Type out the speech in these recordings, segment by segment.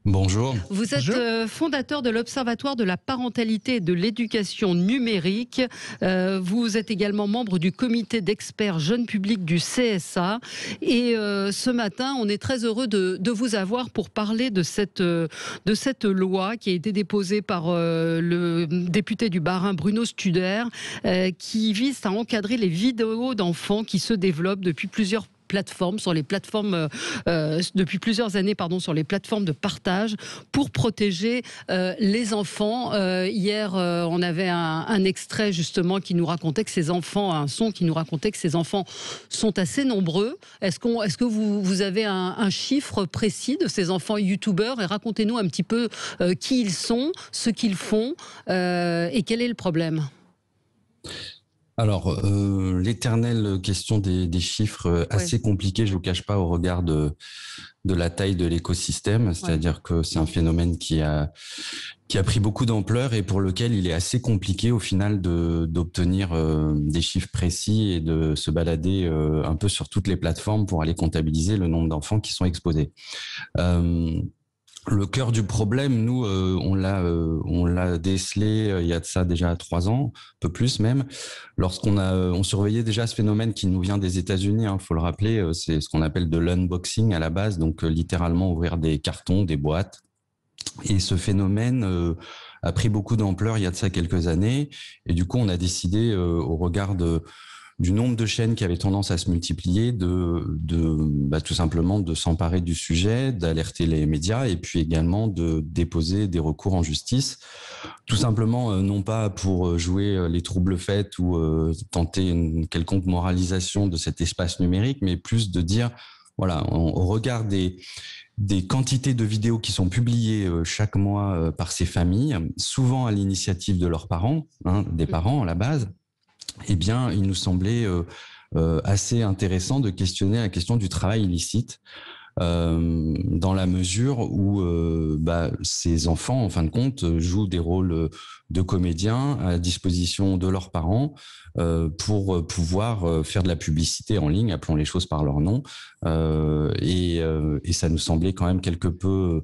Bonjour. Vous êtes Bonjour. fondateur de l'Observatoire de la parentalité et de l'éducation numérique. Vous êtes également membre du comité d'experts jeunes publics du CSA. Et ce matin, on est très heureux de vous avoir pour parler de cette loi qui a été déposée par le député du Bas-Rhin, Bruno Studer, qui vise à encadrer les vidéos d'enfants qui se développent depuis plusieurs depuis plusieurs années, sur les plateformes de partage pour protéger les enfants. Hier, on avait un extrait justement qui nous racontait que ces enfants, un son qui nous racontait que ces enfants sont assez nombreux. Est-ce que vous avez un chiffre précis de ces enfants youtubeurs et racontez-nous un petit peu qui ils sont, ce qu'ils font et quel est le problème? Alors, l'éternelle question des chiffres assez compliqués, je vous cache pas, au regard de la taille de l'écosystème. C'est-à-dire que c'est un phénomène qui a pris beaucoup d'ampleur et pour lequel il est assez compliqué au final d'obtenir des chiffres précis et de se balader un peu sur toutes les plateformes pour aller comptabiliser le nombre d'enfants qui sont exposés. Le cœur du problème, nous, on l'a décelé il y a de ça déjà 3 ans, un peu plus même, on surveillait déjà ce phénomène qui nous vient des États-Unis. Faut le rappeler, c'est ce qu'on appelle de l'unboxing à la base, donc littéralement ouvrir des cartons, des boîtes. Et ce phénomène a pris beaucoup d'ampleur il y a de ça quelques années, et du coup, on a décidé, au regard du nombre de chaînes qui avaient tendance à se multiplier, tout simplement de s'emparer du sujet, d'alerter les médias et puis également de déposer des recours en justice. Tout simplement, non pas pour jouer les troubles faits ou tenter une quelconque moralisation de cet espace numérique, mais plus de dire, voilà, au regard des quantités de vidéos qui sont publiées chaque mois par ces familles, souvent à l'initiative de leurs parents, des parents à la base, eh bien, il nous semblait assez intéressant de questionner la question du travail illicite, dans la mesure où ces enfants, en fin de compte, jouent des rôles de comédiens à disposition de leurs parents pour pouvoir faire de la publicité en ligne, appelons les choses par leur nom, et ça nous semblait quand même quelque peu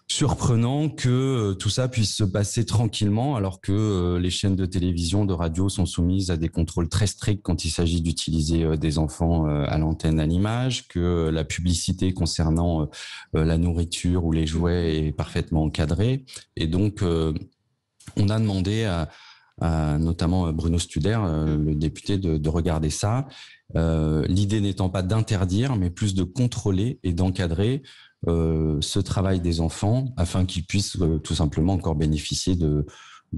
surprenant que tout ça puisse se passer tranquillement alors que les chaînes de télévision, de radio sont soumises à des contrôles très stricts quand il s'agit d'utiliser des enfants à l'antenne, à l'image, que la publicité concernant la nourriture ou les jouets est parfaitement encadrée. Et donc, on a demandé à notamment Bruno Studer, le député, de regarder ça. L'idée n'étant pas d'interdire, mais plus de contrôler et d'encadrer ce travail des enfants afin qu'ils puissent tout simplement encore bénéficier de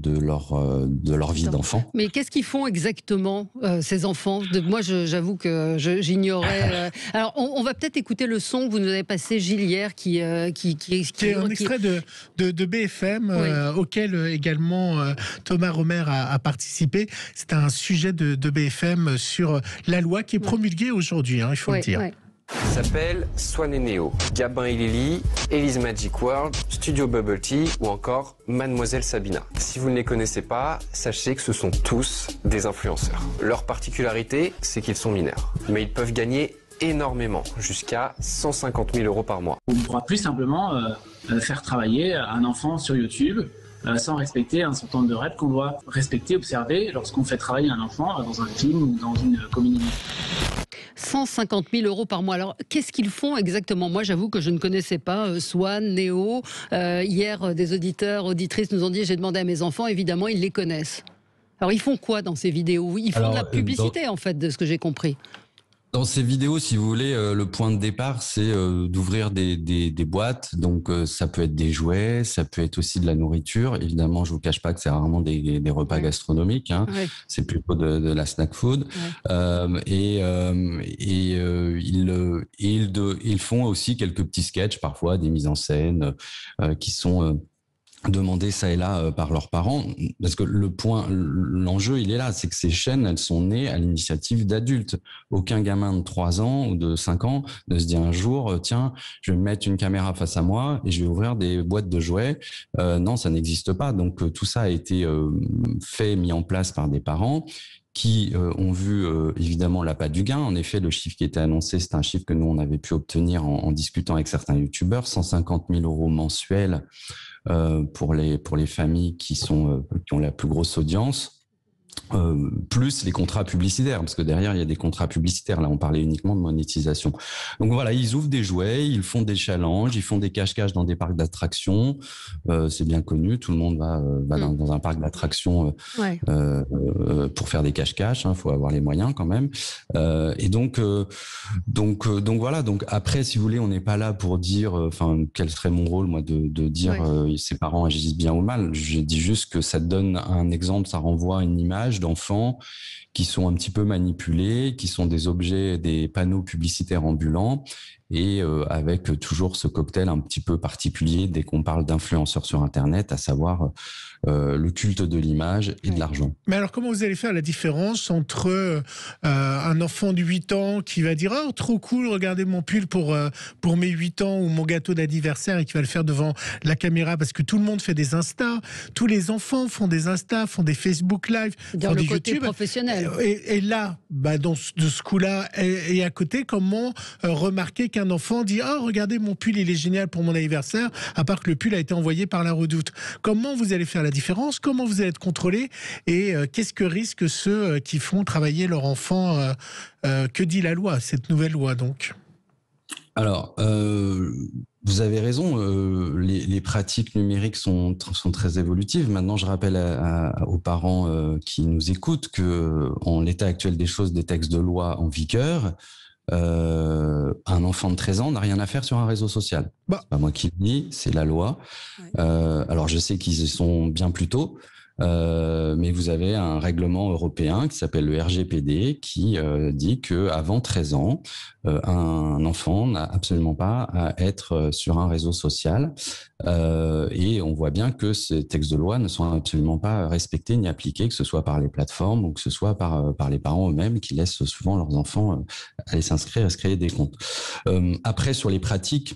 leur vie d'enfant. Mais qu'est-ce qu'ils font exactement, ces enfants? Moi, j'avoue que j'ignorais. Alors, on va peut-être écouter le son que vous nous avez passé, Gilles, hier, qui C'est un extrait de BFM, auquel également Thomas Romer a participé. C'est un sujet de BFM sur la loi qui est promulguée aujourd'hui, il faut le dire. Il s'appelle Swan et Neo, Gabin et Lily, Elise Magic World, Studio Bubble Tea ou encore Mademoiselle Sabina. Si vous ne les connaissez pas, sachez que ce sont tous des influenceurs. Leur particularité, c'est qu'ils sont mineurs. Mais ils peuvent gagner énormément, jusqu'à 150 000 € par mois. On ne pourra plus simplement faire travailler un enfant sur YouTube sans respecter un certain nombre de règles qu'on doit respecter, observer lorsqu'on fait travailler un enfant dans un film ou dans une comédie. 150 000 € par mois. Alors, qu'est-ce qu'ils font exactement? Moi, j'avoue que je ne connaissais pas Swan, Neo. Hier, des auditeurs, auditrices nous ont dit, j'ai demandé à mes enfants, évidemment, ils les connaissent. Alors, ils font quoi dans ces vidéos? Ils font de la publicité, en fait, de ce que j'ai compris. Dans ces vidéos, si vous voulez, le point de départ, c'est d'ouvrir des boîtes. Donc, ça peut être des jouets, ça peut être aussi de la nourriture. Évidemment, je vous cache pas que c'est rarement des repas gastronomiques. C'est plutôt de la snack food. Ils font aussi quelques petits sketchs, parfois des mises en scène qui sont demandés ça et là par leurs parents, parce que l'enjeu il est là, c'est que ces chaînes elles sont nées à l'initiative d'adultes. Aucun gamin de 3 ans ou de 5 ans ne se dit un jour tiens je vais me mettre une caméra face à moi et je vais ouvrir des boîtes de jouets. Non, ça n'existe pas. Donc tout ça a été mis en place par des parents qui ont vu évidemment l'appât du gain. En effet, le chiffre qui était annoncé, c'est un chiffre que nous, on avait pu obtenir en discutant avec certains youtubeurs, 150 000 € mensuels pour les familles qui ont la plus grosse audience. Plus les contrats publicitaires, parce que derrière il y a des contrats publicitaires. Là, on parlait uniquement de monétisation. Donc voilà, ils ouvrent des jouets, ils font des challenges, ils font des cache-cache dans des parcs d'attractions. C'est bien connu, tout le monde va dans un parc d'attractions pour faire des cache-cache. Faut avoir les moyens quand même. Et donc voilà. Donc après, si vous voulez, on n'est pas là pour dire, quel serait mon rôle, moi, de dire ses parents agissent bien ou mal. Je dis juste que ça donne un exemple, ça renvoie à une image d'enfants qui sont un petit peu manipulés, qui sont des objets, des panneaux publicitaires ambulants, et avec toujours ce cocktail un petit peu particulier dès qu'on parle d'influenceurs sur Internet, à savoir le culte de l'image et de l'argent. Mais alors, comment vous allez faire la différence entre un enfant de 8 ans qui va dire « Oh, trop cool, regardez mon pull pour mes 8 ans » ou mon gâteau d'anniversaire, et qui va le faire devant la caméra parce que tout le monde fait des Insta, tous les enfants font des Insta, font des Facebook Live, dans font le des côté YouTube. Professionnel. Et là, de ce coup-là, et à côté, comment remarquer qu'un enfant dit « Oh, regardez mon pull, il est génial pour mon anniversaire », à part que le pull a été envoyé par la Redoute. Comment vous allez faire la différence? Comment vous allez être contrôlé? Et qu'est-ce que risquent ceux qui font travailler leur enfant? Que dit la loi, cette nouvelle loi, donc? Alors, vous avez raison, les pratiques numériques sont très évolutives. Maintenant, je rappelle aux parents qui nous écoutent que, en l'état actuel des choses, des textes de loi en vigueur, un enfant de 13 ans n'a rien à faire sur un réseau social. C'est pas moi qui le dis, c'est la loi. Alors, je sais qu'ils y sont bien plus tôt. Mais vous avez un règlement européen qui s'appelle le RGPD qui dit que avant 13 ans, un enfant n'a absolument pas à être sur un réseau social. Et on voit bien que ces textes de loi ne sont absolument pas respectés ni appliqués, que ce soit par les plateformes ou que ce soit par les parents eux-mêmes qui laissent souvent leurs enfants aller s'inscrire et se créer des comptes. Après, sur les pratiques,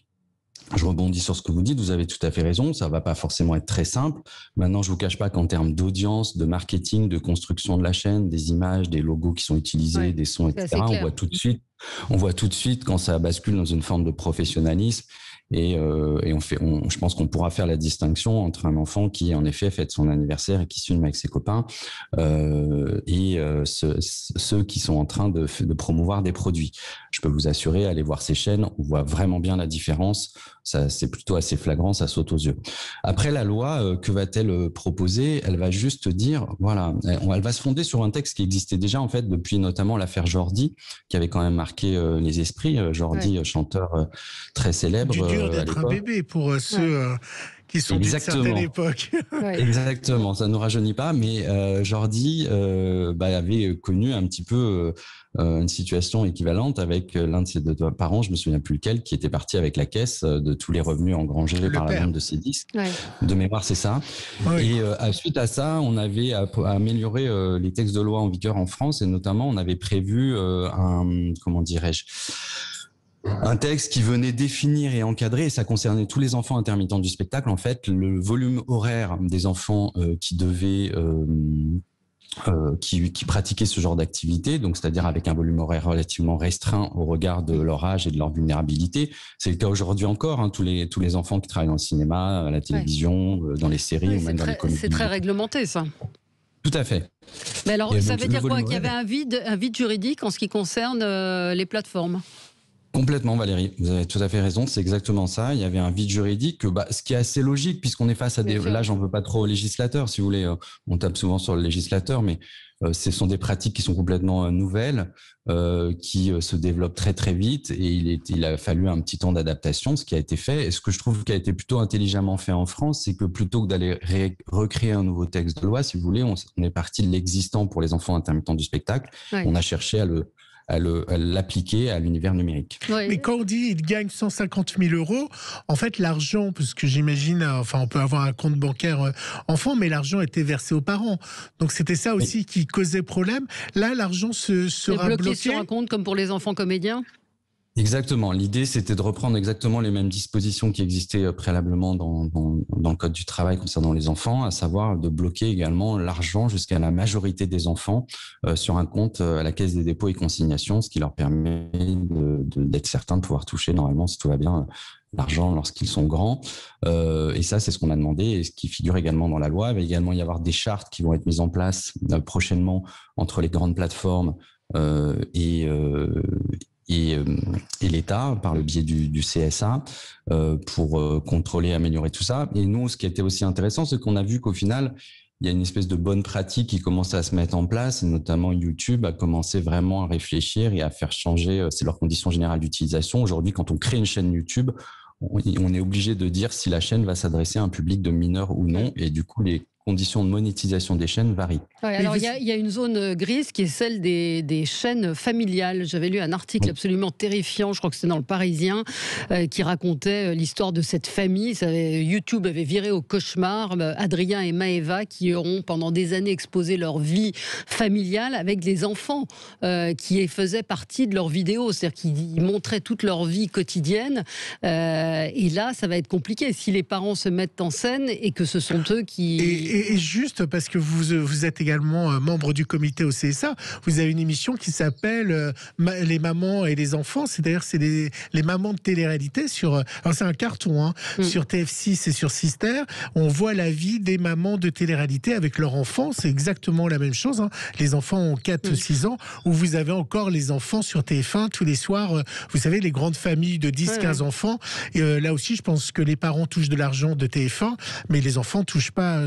je rebondis sur ce que vous dites, vous avez tout à fait raison, ça va pas forcément être très simple. Maintenant, je vous cache pas qu'en termes d'audience, de marketing, de construction de la chaîne, des images, des logos qui sont utilisés, des sons, etc., on voit tout de suite quand ça bascule dans une forme de professionnalisme. Et je pense qu'on pourra faire la distinction entre un enfant qui, en effet, fête son anniversaire et qui se filme avec ses copains et ceux qui sont en train de promouvoir des produits. Je peux vous assurer, allez voir ces chaînes, on voit vraiment bien la différence. Ça, c'est plutôt assez flagrant, ça saute aux yeux. Après, la loi, que va-t-elle proposer? Elle va juste dire, voilà, elle va se fonder sur un texte qui existait déjà, en fait, depuis notamment l'affaire Jordi, qui avait quand même marqué les esprits. Jordi, chanteur très célèbre. Du dur d'être un bébé pour ceux qui sont d'une certaine époque. Exactement, ça ne nous rajeunit pas, mais Jordi avait connu un petit peu une situation équivalente avec l'un de ses deux parents, je me souviens plus lequel, qui était parti avec la caisse de tous les revenus engrangés par la vente de ses disques. De mémoire, c'est ça. Et suite à ça, on avait amélioré les textes de loi en vigueur en France, et notamment on avait prévu un texte qui venait définir et encadrer, et ça concernait tous les enfants intermittents du spectacle, en fait, le volume horaire des enfants qui devaient qui pratiquaient ce genre d'activité, donc c'est-à-dire avec un volume horaire relativement restreint au regard de leur âge et de leur vulnérabilité. C'est le cas aujourd'hui encore, tous les enfants qui travaillent dans le cinéma, à la télévision, dans les séries ou même dans les comédies. C'est très réglementé, ça. Tout à fait. Mais alors, ça veut dire quoi? Qu'il y avait un vide juridique en ce qui concerne les plateformes? Complètement, Valérie. Vous avez tout à fait raison. C'est exactement ça. Il y avait un vide juridique, ce qui est assez logique puisqu'on est face à des. Là, j'en veux pas trop aux législateurs, si vous voulez. On tape souvent sur le législateur, mais ce sont des pratiques qui sont complètement nouvelles, qui se développent très très vite, et il a fallu un petit temps d'adaptation, ce qui a été fait. Et ce que je trouve qui a été plutôt intelligemment fait en France, c'est que plutôt que d'aller recréer un nouveau texte de loi, si vous voulez, on est parti de l'existant pour les enfants intermittents du spectacle. On a cherché à l'appliquer à l'univers numérique. Mais quand on dit il gagne 150 000 €, en fait l'argent, parce que j'imagine, on peut avoir un compte bancaire enfant, mais l'argent était versé aux parents. Donc c'était ça aussi qui causait problème. Là, l'argent sera bloqué sur un compte comme pour les enfants comédiens. Exactement. L'idée, c'était de reprendre exactement les mêmes dispositions qui existaient préalablement dans le Code du travail concernant les enfants, à savoir de bloquer également l'argent jusqu'à la majorité des enfants sur un compte à la Caisse des dépôts et consignations, ce qui leur permet d'être certains de pouvoir toucher normalement, si tout va bien, l'argent lorsqu'ils sont grands. Et ça, c'est ce qu'on a demandé et ce qui figure également dans la loi. Il va également y avoir des chartes qui vont être mises en place prochainement entre les grandes plateformes et l'État par le biais du CSA pour contrôler, améliorer tout ça. Et nous, ce qui était aussi intéressant, c'est qu'on a vu qu'au final, il y a une espèce de bonne pratique qui commençait à se mettre en place, et notamment YouTube a commencé vraiment à réfléchir et à faire changer leurs conditions générales d'utilisation. Aujourd'hui, quand on crée une chaîne YouTube, on est obligé de dire si la chaîne va s'adresser à un public de mineurs ou non, et du coup, les conditions de monétisation des chaînes varient. Ouais, alors il y a une zone grise qui est celle des chaînes familiales. J'avais lu un article absolument terrifiant, je crois que c'était dans le Parisien, qui racontait l'histoire de cette famille. YouTube avait viré au cauchemar Adrien et Maëva qui auront pendant des années exposé leur vie familiale avec des enfants qui faisaient partie de leurs vidéos, c'est-à-dire qu'ils montraient toute leur vie quotidienne. Et là, ça va être compliqué si les parents se mettent en scène et que ce sont eux qui... Et juste parce que vous êtes également membre du comité au CSA, vous avez une émission qui s'appelle Les mamans et les enfants, c'est-à-dire c'est les mamans de télé-réalité sur... Alors c'est un carton, hein, sur TF6 et sur Sister. On voit la vie des mamans de télé-réalité avec leurs enfants, c'est exactement la même chose. Hein. Les enfants ont 4-6 ans, où vous avez encore les enfants sur TF1 tous les soirs. Vous savez, les grandes familles de 10-15 enfants. Et là aussi, je pense que les parents touchent de l'argent de TF1, mais les enfants touchent pas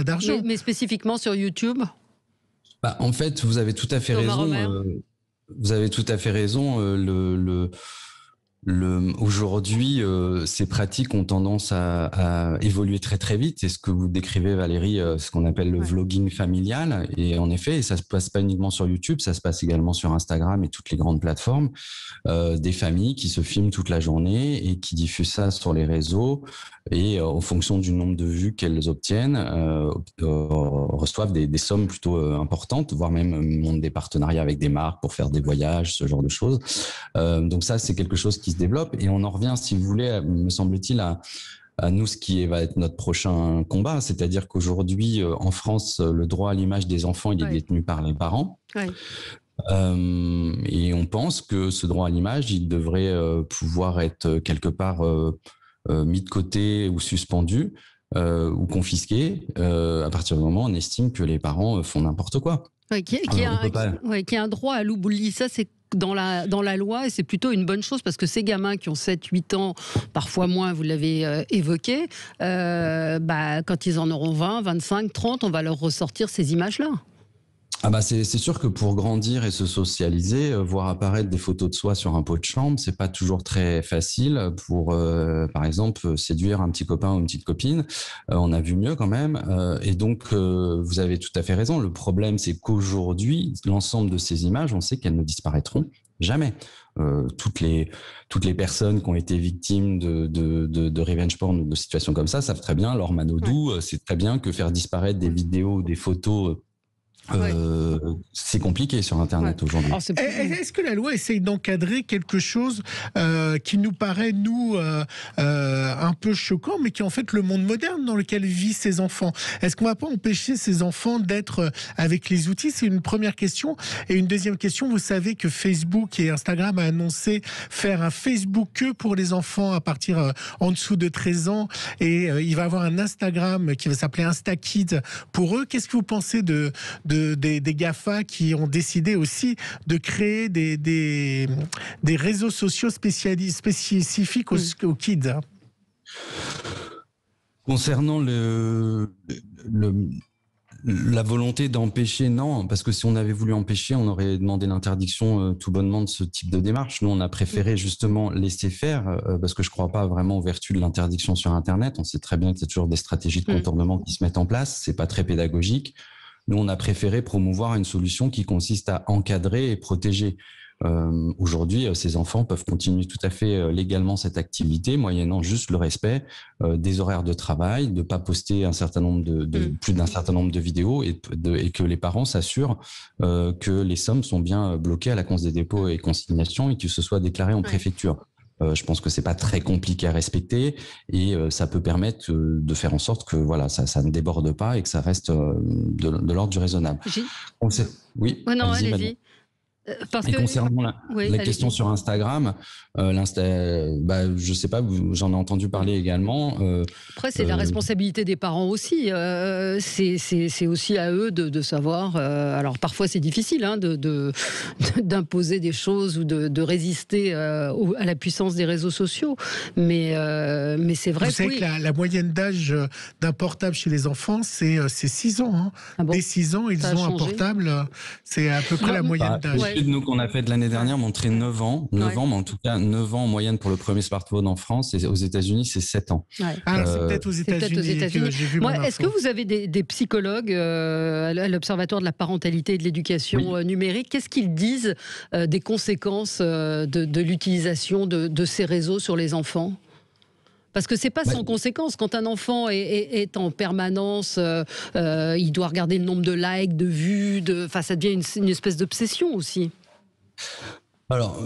d'argent. Mais spécifiquement sur YouTube ? En fait, vous avez tout à fait raison. Vous avez tout à fait raison. Aujourd'hui, ces pratiques ont tendance à évoluer très très vite. C'est ce que vous décrivez, Valérie, ce qu'on appelle le vlogging familial. Et en effet, ça se passe pas uniquement sur YouTube, ça se passe également sur Instagram et toutes les grandes plateformes. Des familles qui se filment toute la journée et qui diffusent ça sur les réseaux. Et en fonction du nombre de vues qu'elles obtiennent, reçoivent des sommes plutôt importantes, voire même montent des partenariats avec des marques pour faire des voyages, ce genre de choses. Donc ça, c'est quelque chose qui se développe. Et on en revient, si vous voulez, me semble-t-il, à nous, ce qui va être notre prochain combat. C'est-à-dire qu'aujourd'hui, en France, le droit à l'image des enfants, il est détenu par les parents. Ouais. Et on pense que ce droit à l'image, il devrait pouvoir être quelque part... mis de côté ou suspendu ou confisqué à partir du moment où on estime que les parents font n'importe quoi. Qui a un droit à l'oubli. Ça, c'est dans la loi et c'est plutôt une bonne chose parce que ces gamins qui ont 7-8 ans, parfois moins, vous l'avez évoqué, quand ils en auront 20, 25, 30, on va leur ressortir ces images-là. C'est sûr que pour grandir et se socialiser, voir apparaître des photos de soi sur un pot de chambre, c'est pas toujours très facile pour, par exemple, séduire un petit copain ou une petite copine. On a vu mieux quand même. Et donc, vous avez tout à fait raison. Le problème, c'est qu'aujourd'hui, l'ensemble de ces images, on sait qu'elles ne disparaîtront jamais. Toutes les personnes qui ont été victimes de revenge porn ou de situations comme ça savent très bien, Laure Manodou, c'est très bien que faire disparaître des vidéos, des photos... c'est compliqué sur Internet aujourd'hui. Est-ce que la loi essaye d'encadrer quelque chose qui nous paraît, nous, un peu choquant, mais qui est en fait le monde moderne dans lequel vivent ces enfants? Est-ce qu'on ne va pas empêcher ces enfants d'être avec les outils? C'est une première question. Et une deuxième question, vous savez que Facebook et Instagram a annoncé faire un Facebook que pour les enfants à partir en dessous de 13 ans. Et il va y avoir un Instagram qui va s'appeler InstaKids pour eux. Qu'est-ce que vous pensez des GAFA qui ont décidé aussi de créer des réseaux sociaux spécifiques aux kids? Concernant la volonté d'empêcher, non, parce que si on avait voulu empêcher, on aurait demandé l'interdiction tout bonnement de ce type de démarche. Nous, on a préféré justement laisser faire, parce que je ne crois pas vraiment aux vertus de l'interdiction sur Internet. On sait très bien que c'est toujours des stratégies de contournement qui se mettent en place. C'est pas très pédagogique. Nous, on a préféré promouvoir une solution qui consiste à encadrer et protéger. Aujourd'hui, ces enfants peuvent continuer tout à fait légalement cette activité, moyennant juste le respect des horaires de travail, de pas poster un certain nombre plus d'un certain nombre de vidéos et que les parents s'assurent que les sommes sont bien bloquées à la Caisse des dépôts et consignations et que ce soit déclaré en préfecture. Je pense que c'est pas très compliqué à respecter et ça peut permettre de faire en sorte que voilà, ça ne déborde pas et que ça reste de l'ordre du raisonnable. Oui. Non, allez-y. Parce que concernant la question sur Instagram, je sais pas, j'en ai entendu parler également. Après, c'est la responsabilité des parents aussi. C'est aussi à eux de savoir. Alors parfois, c'est difficile d'imposer des choses ou de résister à la puissance des réseaux sociaux. Mais c'est vrai. Vous savez que la moyenne d'âge d'un portable chez les enfants, c'est 6 ans. Hein. Ah bon, dès 6 ans, ils ont un portable. C'est à peu près la moyenne d'âge. L'étude qu'on a faite l'année dernière montrait 9 ans. 9 ans, mais en tout cas 9 ans en moyenne pour le premier smartphone en France. Et aux États-Unis, c'est 7 ans. Alors c'est peut-être aux États-Unis que j'ai vu. Est-ce que vous avez des psychologues à l'Observatoire de la parentalité et de l'éducation numérique? Qu'est-ce qu'ils disent des conséquences de l'utilisation de ces réseaux sur les enfants? Parce que c'est pas sans conséquence. Quand un enfant est en permanence, il doit regarder le nombre de likes, de vues, ça devient une espèce d'obsession aussi. Alors,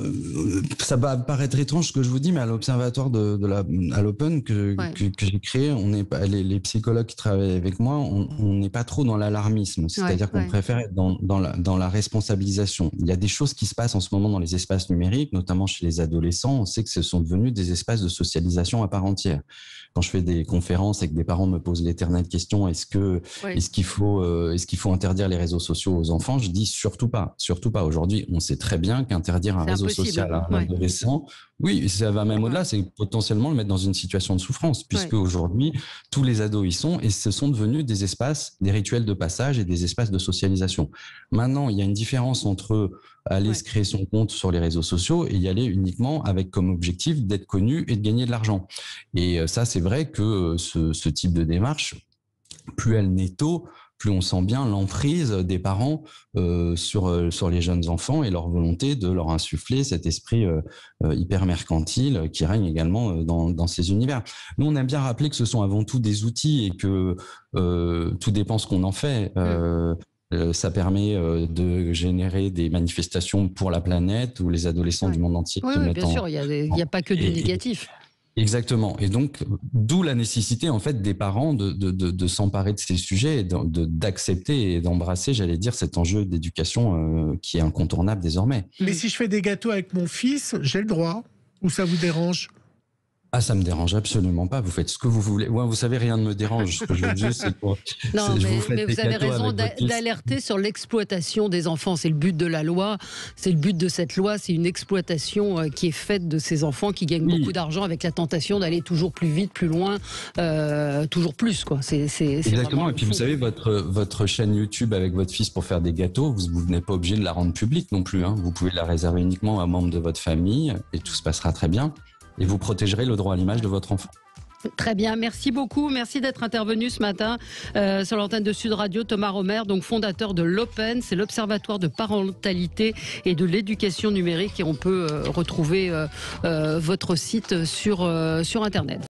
ça va paraître étrange ce que je vous dis, mais à l'observatoire à l'Open que j'ai créé, on n'est pas les psychologues qui travaillent avec moi, on n'est pas trop dans l'alarmisme, c'est-à-dire qu'on préfère être dans la responsabilisation. Il y a des choses qui se passent en ce moment dans les espaces numériques, notamment chez les adolescents. On sait que ce sont devenus des espaces de socialisation à part entière. Quand je fais des conférences et que des parents me posent l'éternelle question, est-ce qu'il faut interdire les réseaux sociaux aux enfants, je dis surtout pas. Aujourd'hui, on sait très bien qu'interdire un réseau social à un adolescent, oui, ça va même au-delà, c'est potentiellement le mettre dans une situation de souffrance, puisque aujourd'hui, tous les ados y sont, et ce sont devenus des espaces, des rituels de passage et des espaces de socialisation. Maintenant, il y a une différence entre aller se créer son compte sur les réseaux sociaux et y aller uniquement avec comme objectif d'être connu et de gagner de l'argent. Et ça, c'est vrai que ce type de démarche, plus elle naît tôt, plus on sent bien l'emprise des parents sur les jeunes enfants et leur volonté de leur insuffler cet esprit hyper mercantile qui règne également dans ces univers. Nous, on aime bien rappeler que ce sont avant tout des outils et que tout dépend ce qu'on en fait. Ça permet de générer des manifestations pour la planète où les adolescents du monde entier se mettent bien sûr, il n'y a pas que du négatif. Exactement. Et donc, d'où la nécessité, en fait, des parents de s'emparer de ces sujets et d'accepter et d'embrasser, j'allais dire, cet enjeu d'éducation qui est incontournable désormais. Mais si je fais des gâteaux avec mon fils, j'ai le droit? Ou ça vous dérange? Ah, ça me dérange absolument pas. Vous faites ce que vous voulez. Ouais, vous savez, rien ne me dérange. Ce que je veux juste, c'est quoi? Non, mais vous avez raison d'alerter sur l'exploitation des enfants. C'est le but de la loi. C'est le but de cette loi. C'est une exploitation qui est faite de ces enfants qui gagnent beaucoup d'argent avec la tentation d'aller toujours plus vite, plus loin, toujours plus, quoi. C'est exactement. Et puis, vous savez, votre chaîne YouTube avec votre fils pour faire des gâteaux, vous n'êtes pas obligé de la rendre publique non plus, hein. Vous pouvez la réserver uniquement à un membre de votre famille et tout se passera très bien. Et vous protégerez le droit à l'image de votre enfant. Très bien, merci beaucoup. Merci d'être intervenu ce matin sur l'antenne de Sud Radio. Thomas Romer, donc fondateur de l'Open, c'est l'Observatoire de parentalité et de l'éducation numérique. Et on peut retrouver votre site sur Internet.